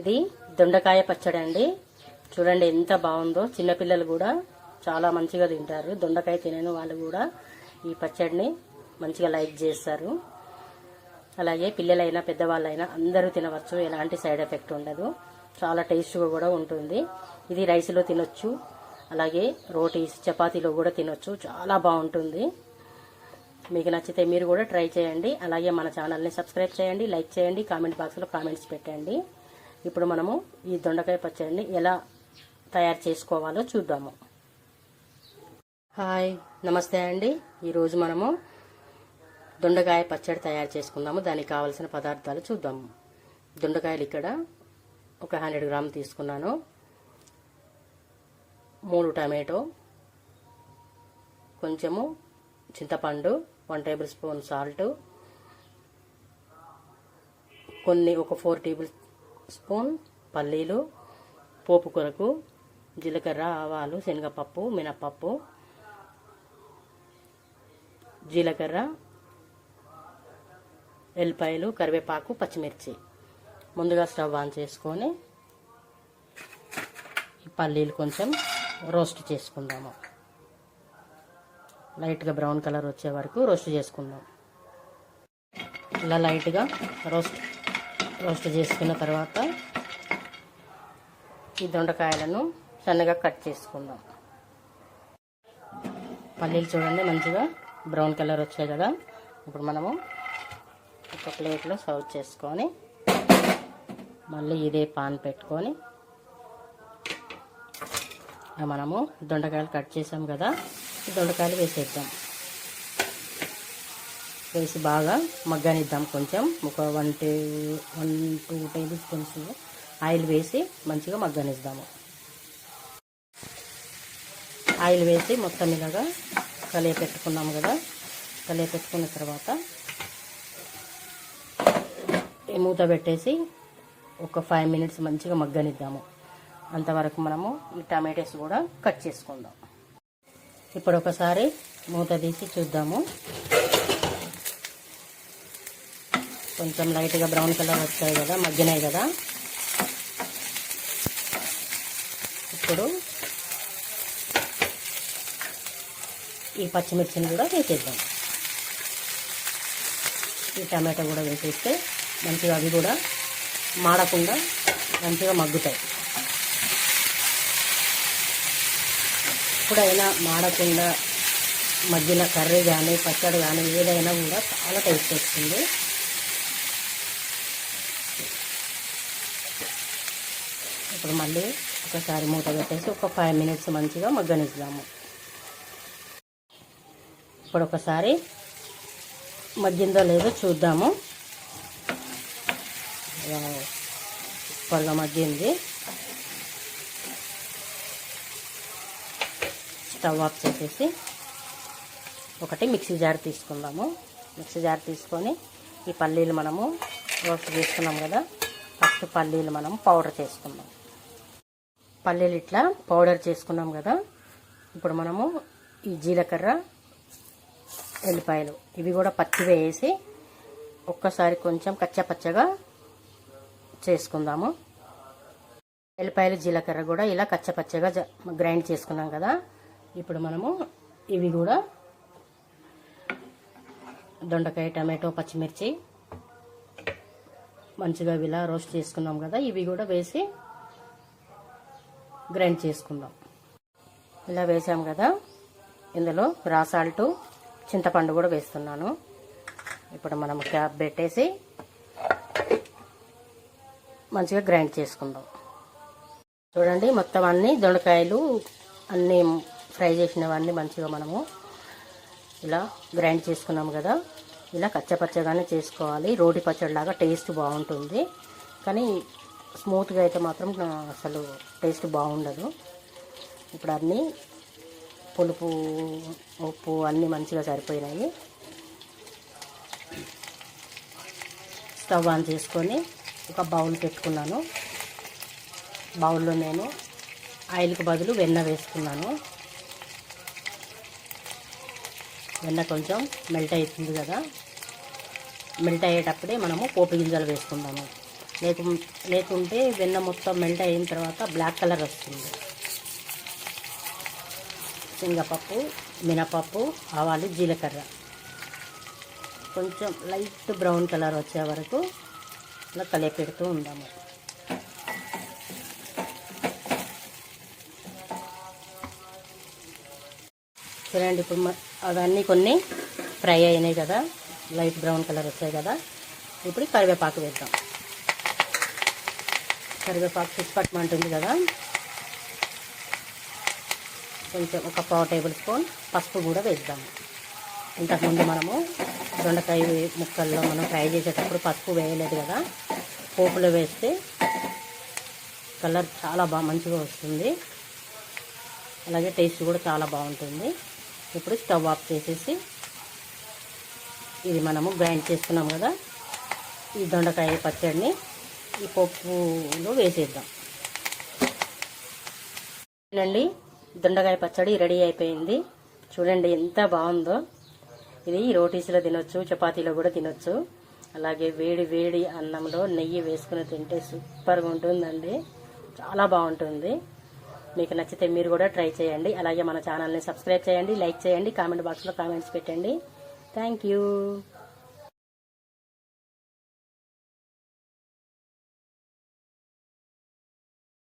ఇది దొండకాయ పచ్చడి అండి. చూడండి ఎంత బాగుందో. చిన్నపిల్లలు కూడా చాలా మంచిగా తింటారు. దొండకాయ తినని వాళ్ళు కూడా ఈ పచ్చడిని మంచిగా లైక్ చేస్తారు. అలాగే పిల్లలైనా పెద్దవాళ్ళైనా అందరూ తినవచ్చు. ఎలాంటి సైడ్ ఎఫెక్ట్ ఉండదు. చాలా టేస్ట్గా కూడా ఉంటుంది. ఇది రైస్లో తినొచ్చు, అలాగే రోటీస్ చపాతీలో కూడా తినొచ్చు. చాలా బాగుంటుంది. మీకు నచ్చితే మీరు కూడా ట్రై చేయండి. అలాగే మన ఛానల్ని సబ్స్క్రైబ్ చేయండి, లైక్ చేయండి, కామెంట్ బాక్స్లో కామెంట్స్ పెట్టండి. ఇప్పుడు మనము ఈ దొండకాయ పచ్చడిని ఎలా తయారు చేసుకోవాలో చూద్దాము. హాయ్, నమస్తే అండి. ఈరోజు మనము దొండకాయ పచ్చడి తయారు చేసుకుందాము. దానికి కావాల్సిన పదార్థాలు చూద్దాము. దొండకాయలు ఇక్కడ ఒక 100 గ్రాములు తీసుకున్నాను. 3 టమాటో, కొంచెము చింతపండు, 1 టేబుల్ స్పూన్ సాల్ట్, ఒక 4 టేబుల్ స్పూన్ పల్లీలు, పోపు కొరకు జీలకర్ర, ఆవాలు, శనగపప్పు, మినపప్పు, జీలకర్ర, ఎల్లిపాయలు, కరివేపాకు, పచ్చిమిర్చి. ముందుగా స్టవ్ ఆన్ చేసుకొని ఈ పల్లీలు కొంచెం రోస్ట్ చేసుకుందాము. లైట్గా బ్రౌన్ కలర్ వచ్చే వరకు రోస్ట్ చేసుకుందాం. ఇలా లైట్గా రోస్ట్ చేసుకున్న తర్వాత ఈ దొండకాయలను సన్నగా కట్ చేసుకుందాం. పల్లీలు చూడండి మంచిగా బ్రౌన్ కలర్ వచ్చాయి కదా. ఇప్పుడు మనము ఒక ప్లేట్లో సర్వ్ చేసుకొని మళ్ళీ ఇదే పాన్ పెట్టుకొని మనము దొండకాయలు కట్ చేసాం కదా, ఈ దొండకాయలు వేసేద్దాం. వేసి బాగా మగ్గనిద్దాం. కొంచెం ఒక 1-2 టేబుల్ స్పూన్స్ ఆయిల్ వేసి మంచిగా మగ్గనిద్దాము. ఆయిల్ వేసి మొత్తం ఇలాగా కలియపెట్టుకున్నాము కదా. కలియపెట్టుకున్న తర్వాత ఈ మూత పెట్టేసి ఒక 5 మినిట్స్ మంచిగా మగ్గనిద్దాము. అంతవరకు మనము ఈ టమాటోస్ కూడా కట్ చేసుకుందాం. ఇప్పుడు ఒకసారి మూత తీసి చూద్దాము. కొంచెం లైట్గా బ్రౌన్ కలర్ వచ్చాయి కదా, మగ్గినాయి కదా. ఇప్పుడు ఈ పచ్చిమిర్చిని కూడా వేసేద్దాం. ఈ టమాటో కూడా వేసేస్తే మంచిగా అవి కూడా మాడకుండా మంచిగా మగ్గుతాయి. ఎప్పుడైనా మాడకుండా మగ్గిన కర్రీ కానీ పచ్చడి కానీ ఏదైనా కూడా చాలా టేస్ట్ వస్తుంది. ఇప్పుడు మళ్ళీ ఒకసారి మూత పెట్టేసి ఒక 5 మినిట్స్ మంచిగా మగ్గనిద్దాము. ఇప్పుడు ఒకసారి మగ్గిందో లేదో చూద్దాము. పొల్ల మగ్గింది. స్టవ్ ఆఫ్ చేసేసి ఒకటి మిక్సీ జార్ తీసుకుందాము. మిక్సీ జార్ తీసుకొని ఈ పల్లీలు మనము రోస్ట్ చేసుకున్నాం కదా, ఫస్ట్ పల్లీలు మనం పౌడర్ చేసుకుందాం. పల్లీలు ఇట్లా పౌడర్ చేసుకున్నాం కదా. ఇప్పుడు మనము ఈ జీలకర్ర, ఎల్లిపాయలు ఇవి కూడా పచ్చిగా వేసి ఒక్కసారి కొంచెం కచ్చపచ్చగా చేసుకుందాము. ఎల్లిపాయలు, జీలకర్ర కూడా ఇలా కచ్చపచ్చగా గ్రైండ్ చేసుకున్నాం కదా. ఇప్పుడు మనము ఇవి కూడా దొండకాయ, టమాటో, పచ్చిమిర్చి మంచిగా ఇలా రోస్ట్ చేసుకున్నాం కదా, ఇవి కూడా వేసి గ్రైండ్ చేసుకుందాం. ఇలా వేసాం కదా. ఇందులో రా సాల్ట్, చింతపండు కూడా వేస్తున్నాను. ఇప్పుడు మనం క్యాప్ పెట్టేసి మంచిగా గ్రైండ్ చేసుకుందాం. చూడండి మొత్తం అన్ని దొండకాయలు అన్నీ ఫ్రై చేసినవన్నీ మంచిగా మనము ఇలా గ్రైండ్ చేసుకున్నాము కదా. ఇలా కచ్చపచ్చగానే చేసుకోవాలి. రోటి పచ్చడిలాగా టేస్ట్ బాగుంటుంది. కానీ స్మూత్గా అయితే మాత్రం అసలు టేస్ట్ బాగుండదు. ఇప్పుడు అన్నీ పులుపు, ఉప్పు అన్నీ మంచిగా సరిపోయినాయి. స్టవ్ ఆన్ చేసుకొని ఒక బౌల్ పెట్టుకున్నాను. బౌల్లో నేను ఆయిల్కి బదులు వెన్న వేసుకున్నాను. వెన్న కొంచెం మెల్ట్ అవుతుంది కదా. మెల్ట్ అయ్యేటప్పుడే మనము పోపు గింజలు వేసుకుందాము. లేకుంటే వెన్న మొత్తం మెల్ట్ అయిన తర్వాత బ్లాక్ కలర్ వస్తుంది. శనగపప్పు, మినపప్పు, ఆవాలు, జీలకర్ర కొంచెం లైట్ బ్రౌన్ కలర్ వచ్చే వరకు ఇలా కలిపెడుతూ ఉందాము. చూడండి, ఇప్పుడు అవన్నీ కొన్ని ఫ్రై అయినాయి కదా, లైట్ బ్రౌన్ కలర్ వచ్చాయి కదా. ఇప్పుడు కరివేపాకు వేద్దాం. కరివేపాకు చిట్పట్టమంటుంది కదా. కొంచెం ఒక 1/4 టేబుల్ స్పూన్ పసుపు కూడా వేద్దాం. ఇంతకుముందు మనము దొండకాయ ముక్కల్లో మనం ఫ్రై చేసేటప్పుడు పసుపు వేయలేదు కదా. పోపులో వేస్తే కలర్ చాలా మంచిగా వస్తుంది, అలాగే టేస్ట్ కూడా చాలా బాగుంటుంది. ఇప్పుడు స్టవ్ ఆఫ్ చేసేసి ఇది మనము గ్రైండ్ చేసుకున్నాం కదా, ఈ దొండకాయ పచ్చడిని ఈ పప్పులో వేసేద్దాం. చూడండి, దొండకాయ పచ్చడి రెడీ అయిపోయింది. చూడండి ఎంత బాగుందో. ఇది రోటీస్లో తినొచ్చు, చపాతీలో కూడా తినొచ్చు. అలాగే వేడి వేడి అన్నంలో నెయ్యి వేసుకుని తింటే సూపర్గా ఉంటుందండి, చాలా బాగుంటుంది. మీకు నచ్చితే మీరు కూడా ట్రై చేయండి. అలాగే మన ఛానల్ని సబ్స్క్రైబ్ చేయండి, లైక్ చేయండి, కామెంట్ బాక్స్లో కామెంట్స్ పెట్టండి. Thank you.